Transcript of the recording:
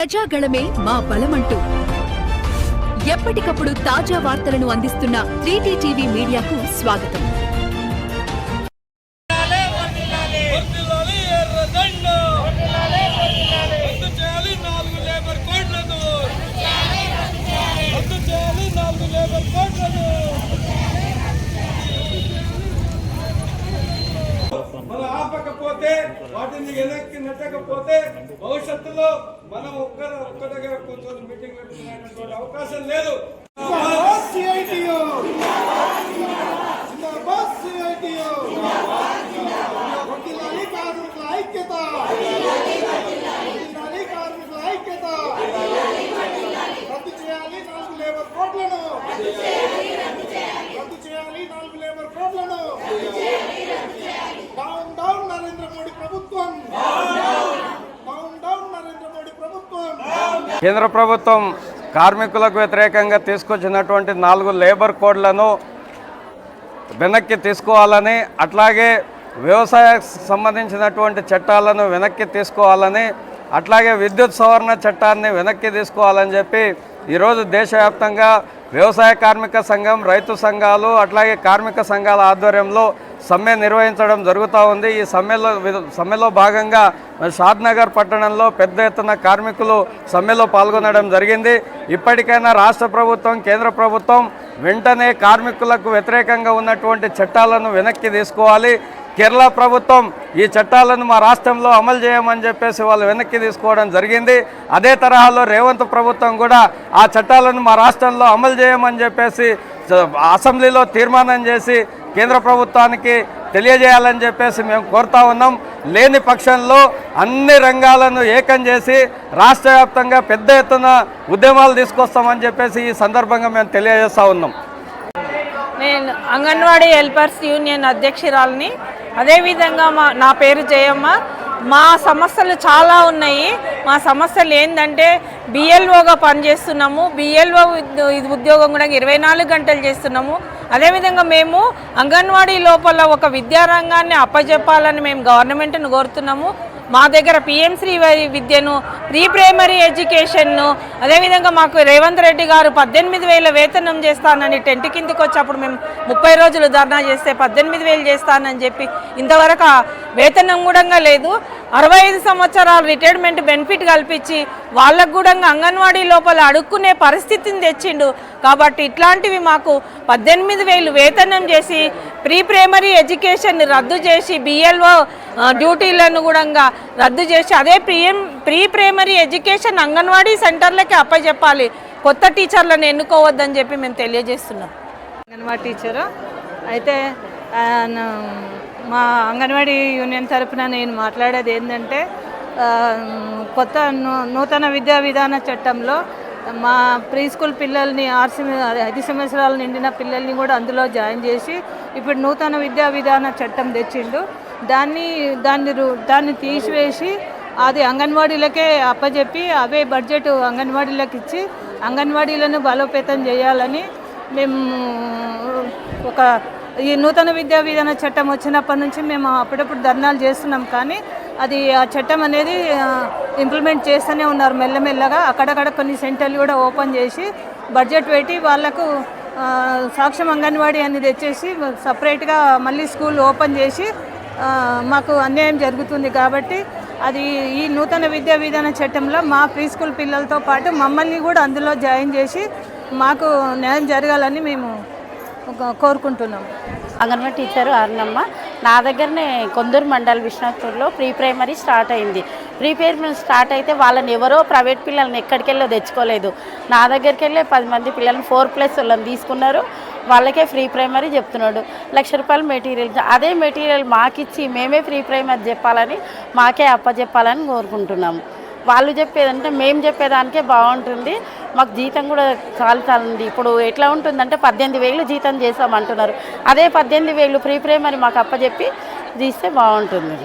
ప్రజాగళమే మా బలమంటూ ఎప్పటికప్పుడు తాజా వార్తలను అందిస్తున్న 3T టీవీ మీడియాకు స్వాగతం. మనం ఆపకపోతే వాటిని వెనక్కి నెట్టకపోతే భవిష్యత్తులో మనం ఒక్క దగ్గర కూర్చొని మీటింగ్ పెట్టుకునేటువంటి అవకాశం లేదు. రద్దు చేయాలి 4 లేబర్ కోడ్లను, రద్దు చేయాలి 4 లేబర్ కోడ్లను. డౌన్ డౌన్ నరేంద్ర మోడీ ప్రభుత్వం, డౌన్ డౌన్ నరేంద్ర మోడీ ప్రభుత్వం. కేంద్ర ప్రభుత్వం కార్మికులకు వ్యతిరేకంగా తీసుకొచ్చినటువంటి 4 లేబర్ కోడ్లను వెనక్కి తీసుకోవాలని, అట్లాగే వ్యవసాయానికి సంబంధించినటువంటి చట్టాలను వెనక్కి తీసుకోవాలని, అట్లాగే విద్యుత్ సవరణ చట్టాన్ని వెనక్కి తీసుకోవాలని చెప్పి ఈరోజు దేశవ్యాప్తంగా వ్యవసాయ కార్మిక సంఘం, రైతు సంఘాలు, అట్లాగే కార్మిక సంఘాల ఆధ్వర్యంలో సమ్మె నిర్వహించడం జరుగుతూ ఉంది. ఈ సమ్మెలో భాగంగా షాద్నగర్ పట్టణంలో పెద్ద ఎత్తున కార్మికులు సమ్మెలో పాల్గొనడం జరిగింది. ఇప్పటికైనా రాష్ట్ర ప్రభుత్వం, కేంద్ర ప్రభుత్వం వెంటనే కార్మికులకు వ్యతిరేకంగా ఉన్నటువంటి చట్టాలను వెనక్కి తీసుకోవాలి. కేరళ ప్రభుత్వం ఈ చట్టాలను మా రాష్ట్రంలో అమలు చేయమని చెప్పేసి వాళ్ళు వెనక్కి తీసుకోవడం జరిగింది. అదే తరహాలో రేవంత్ ప్రభుత్వం కూడా ఆ చట్టాలను మా రాష్ట్రంలో అమలు చేయమని చెప్పేసి అసెంబ్లీలో తీర్మానం చేసి కేంద్ర ప్రభుత్వానికి తెలియజేయాలని చెప్పేసి మేము కోరుతా ఉన్నాం. లేని పక్షంలో అన్ని రంగాలను ఏకం చేసి రాష్ట్ర వ్యాప్తంగా పెద్ద ఎత్తున ఉద్యమాలు తీసుకొస్తామని చెప్పేసి ఈ సందర్భంగా మేము తెలియజేస్తూ ఉన్నాం. నేను అంగన్వాడీ హెల్పర్స్ యూనియన్ అధ్యక్షురాలని. అదేవిధంగా నా పేరు జయమ్మ. మా సమస్యలు చాలా ఉన్నాయి. మా సమస్యలు ఏంటంటే బిఎల్ఓగా పనిచేస్తున్నాము. బిఎల్ఓ ఉద్యోగం కూడా 24 గంటలు చేస్తున్నాము. అదేవిధంగా మేము అంగన్వాడీ లోపల ఒక విద్యారంగాన్ని అప్పచెప్పాలని మేము గవర్నమెంట్ను కోరుతున్నాము. మా దగ్గర పిఎంశ్రీ విద్యను, ప్రీ ప్రైమరీ ఎడ్యుకేషన్ను, అదేవిధంగా మాకు రేవంత్ రెడ్డి గారు 18,000 వేతనం చేస్తానని టెంట్ కిందికి వచ్చేప్పుడు మేము 30 రోజులు ధర్నా చేస్తే 18,000 చేస్తానని చెప్పి ఇంతవరకు వేతనం కూడా లేదు. 65 సంవత్సరాలు రిటైర్మెంట్ బెనిఫిట్ కల్పించి వాళ్ళకు కూడా అంగన్వాడీ లోపల అడుక్కునే పరిస్థితిని తెచ్చిండు. కాబట్టి ఇట్లాంటివి మాకు 18,000 వేతనం చేసి ప్రీ ప్రైమరీ ఎడ్యుకేషన్ రద్దు చేసి బిఎల్ఓ డ్యూటీలను కూడా రద్దు చేసి అదే ప్రీ ప్రైమరీ ఎడ్యుకేషన్ అంగన్వాడీ సెంటర్లకి అప్పచెప్పాలి. కొత్త టీచర్లను ఎన్నుకోవద్దని చెప్పి మేము తెలియజేస్తున్నాం. అంగన్వాడీ టీచరు అయితే మా అంగన్వాడీ యూనియన్ తరఫున నేను మాట్లాడేది ఏంటంటే కొత్త నూతన విద్యా విధాన చట్టంలో మా ప్రీ స్కూల్ పిల్లల్ని 5 సంవత్సరాలు నిండిన పిల్లల్ని కూడా అందులో జాయిన్ చేసి ఇప్పుడు నూతన విద్యా విధాన చట్టం తెచ్చిండు. దాన్ని తీసివేసి అది అంగన్వాడీలకే అప్పచెప్పి అవే బడ్జెట్ అంగన్వాడీలకు ఇచ్చి అంగన్వాడీలను బలోపేతం చేయాలని మేము ఈ నూతన విద్యా విధాన చట్టం వచ్చినప్పటి నుంచి మేము అప్పుడప్పుడు ధర్నాలు చేస్తున్నాం. కానీ అది ఆ చట్టం అనేది ఇంప్లిమెంట్ చేస్తూనే ఉన్నారు మెల్లమెల్లగా. అక్కడక్కడ కొన్ని సెంటర్లు కూడా ఓపెన్ చేసి బడ్జెట్ పెట్టి వాళ్లకు సాక్ష్యం అంగన్వాడీ అని తెచ్చేసి సపరేట్గా మళ్ళీ స్కూల్ ఓపెన్ చేసి మాకు అన్యాయం జరుగుతుంది. కాబట్టి అది ఈ నూతన విద్యా విధాన చట్టంలో మా ప్రీ స్కూల్ పిల్లలతో పాటు మమ్మల్ని కూడా అందులో జాయిన్ చేసి మాకు న్యాయం జరగాలని మేము కోరుకుంటున్నాం. అంగన్వాడీ టీచరు అరుణమ్మ. నా దగ్గరనే కొందూరు మండల్ విశ్వనాథ్పూర్లో ప్రీ ప్రైమరీ స్టార్ట్ అయింది. ప్రీ ప్రైమరీ స్టార్ట్ అయితే వాళ్ళని ఎవరో ప్రైవేట్ పిల్లల్ని ఎక్కడికెళ్ళో తెచ్చుకోలేదు. నా దగ్గరికి వెళ్ళే 10 మంది పిల్లల్ని 4+ వాళ్ళని తీసుకున్నారు. వాళ్ళకే ఫ్రీ ప్రైమరీ చెప్తున్నాడు. ₹1,00,000 మెటీరియల్. అదే మెటీరియల్ మాకిచ్చి మేమే ఫ్రీ ప్రైమరీ చెప్పాలని, మాకే అప్పచెప్పాలని కోరుకుంటున్నాము. వాళ్ళు చెప్పేదంటే మేము చెప్పేదానికే బాగుంటుంది. మాకు జీతం కూడా చాలుతుంది. ఇప్పుడు ఎట్లా ఉంటుందంటే 18,000 జీతం చేసామంటున్నారు. అదే 18,000 ప్రీ ప్రైమరీ మాకు అప్పచెప్పి తీస్తే బాగుంటుంది.